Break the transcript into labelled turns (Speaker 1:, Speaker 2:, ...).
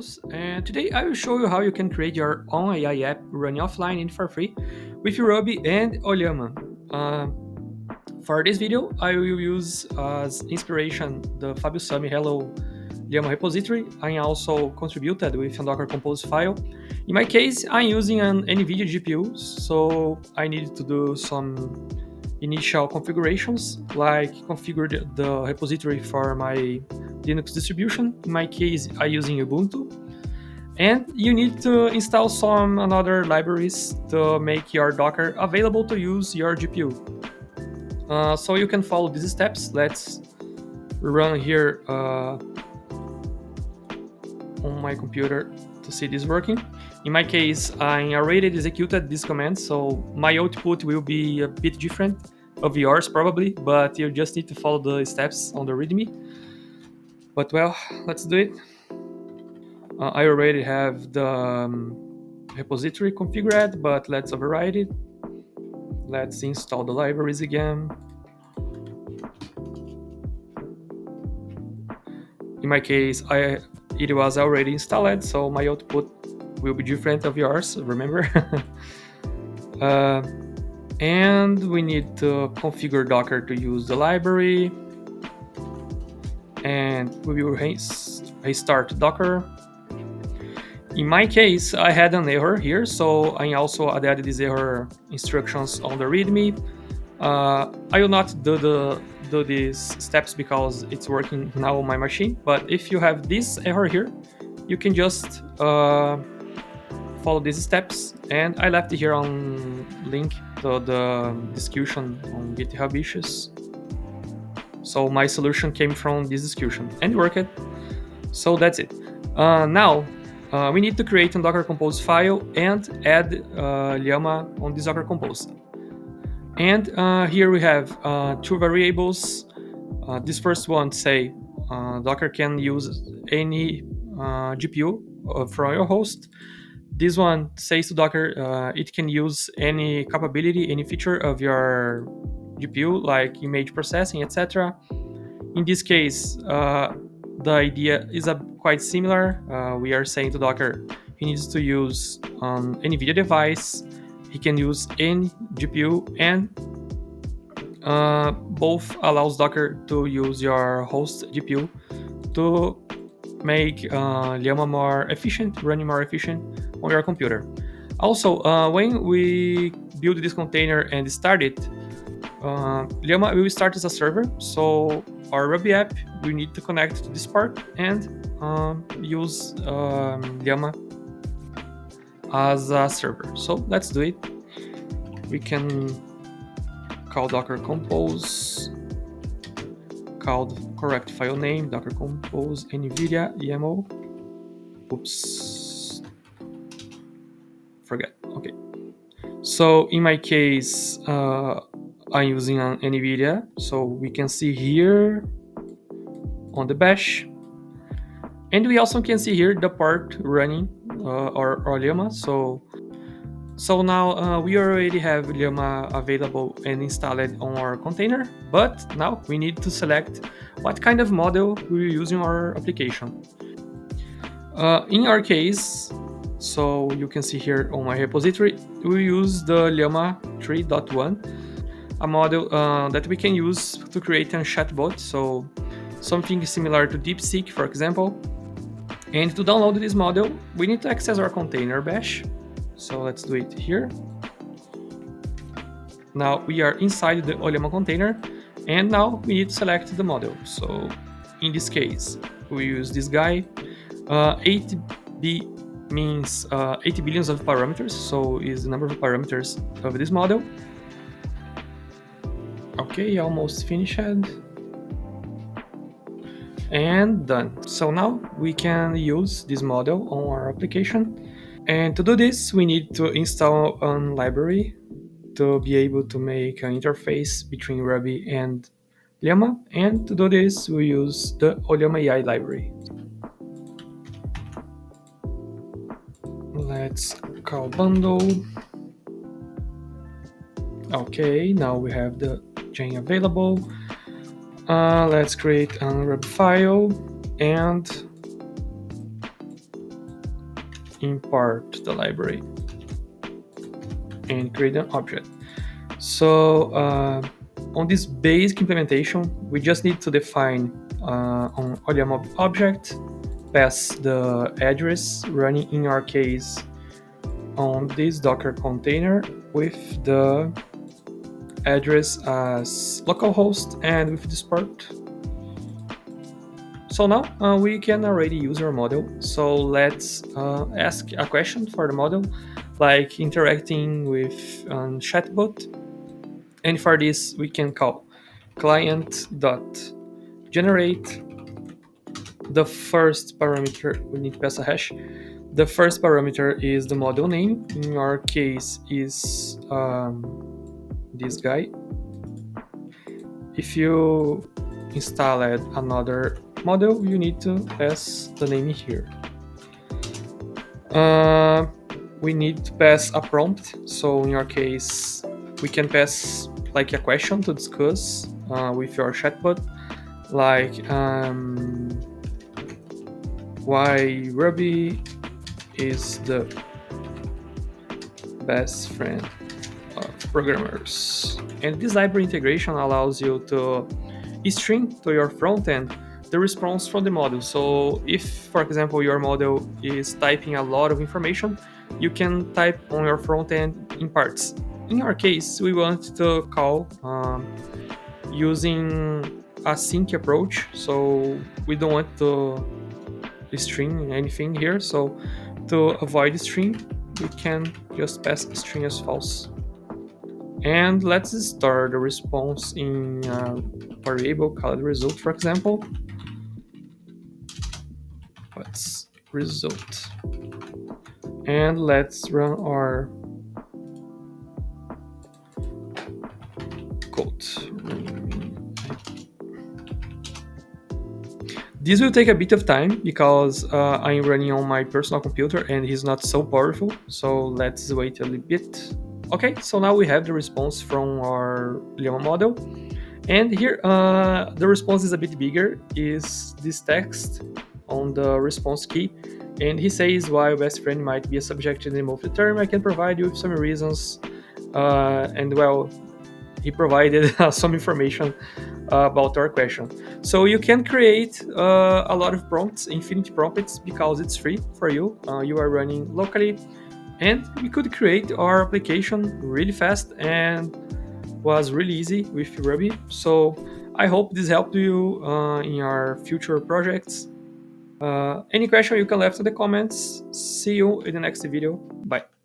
Speaker 1: tutorials, and today I will show you how you can create your own AI app running offline and for free with Ruby and LLaMA. For this video, I will use as inspiration the Fabio Sami Hello LLaMA repository. I also contributed with a Docker Compose file. In my case, I'm using an NVIDIA GPU, so I need to do some initial configurations, like configure the repository for my Linux distribution. In my case, I'm using Ubuntu. And you need to install some other libraries to make your Docker available to use your GPU. So you can follow these steps. Let's run here on my computer to see this working. In my case, I already executed this command, so my output will be a bit different of yours probably, but you just need to follow the steps on the README. But well, let's do it. I already have the repository configured, but let's override it. Let's install the libraries again. In my case, it was already installed, so my output will be different of yours, remember? And we need to configure Docker to use the library. And we will restart Docker. In my case, I had an error here, so I also added these error instructions on the README. I will not do these steps because it's working now on my machine, but if you have this error here, you can just follow these steps, and I left here on link to the discussion on GitHub issues. So my solution came from this discussion and worked. So that's it. Now we need to create a Docker Compose file and add LLaMA on this Docker Compose. And here we have two variables. This first one say Docker can use any GPU from your host. This one says to Docker it can use any capability, any feature of your GPU, like image processing, etc. In this case, the idea is quite similar. We are saying to Docker he needs to use an NVIDIA device, he can use any GPU, and both allows Docker to use your host GPU to make LLaMA more efficient, running more efficient on your computer. Also, when we build this container and start it, LLaMA will start as a server, so our Ruby app we need to connect to this part and use LLaMA as a server. So let's do it. We can call Docker Compose, call the correct file name, Docker Compose NVIDIA YAML. Oops, forget. Okay. So in my case, I'm using an NVIDIA, so we can see here on the bash, and we also can see here the part running our LLaMA. So now we already have LLaMA available and installed on our container, but now we need to select what kind of model we will use in our application. In our case, so you can see here on my repository, we use the LLaMA 3.1, a model that we can use to create a chatbot, so something similar to DeepSeek, for example. And to download this model, we need to access our container bash. So let's do it here. Now we are inside the LLaMA container, and now we need to select the model. So in this case, we use this guy. 8B means 80 billions of parameters, so is the number of parameters of this model. Okay, almost finished. And done. So now we can use this model on our application. And to do this, we need to install a library to be able to make an interface between Ruby and LLaMA. And to do this, we use the LLaMA AI library. Let's call bundle. Okay, now we have the chain available. Let's create a Ruby file and import the library and create an object. So on this basic implementation, we just need to define on LLaMA object, pass the address running in our case on this Docker container with the address as localhost and with this port. So now we can already use our model. So let's ask a question for the model, like interacting with chatbot. And for this, we can call client.generate. The first parameter, we need to pass a hash. The first parameter is the model name. In our case, is this guy. If you install another model, you need to pass the name here. We need to pass a prompt. So in your case, we can pass like a question to discuss with your chatbot, like why Ruby is the best friend of programmers. And this library integration allows you to string to your front end the response from the model. So if, for example, your model is typing a lot of information, you can type on your front end in parts. In our case, we want to call using a sync approach. So we don't want to string anything here. So to avoid string, we can just pass string as false. And let's store the response in a variable called result, for example. What's result? And let's run our code. This will take a bit of time because I'm running on my personal computer and he's not so powerful. So let's wait a little bit. Okay, so now we have the response from our LLaMA model. And here, the response is a bit bigger, is this text on the response key. And he says, while best friend might be a subject in the remove the term, I can provide you with some reasons. And well, he provided some information about our question. So you can create a lot of prompts, infinite prompts, because it's free for you. You are running locally, and we could create our application really fast and was really easy with Ruby. So I hope this helped you in your future projects. Any question you can left in the comments. See you in the next video. Bye.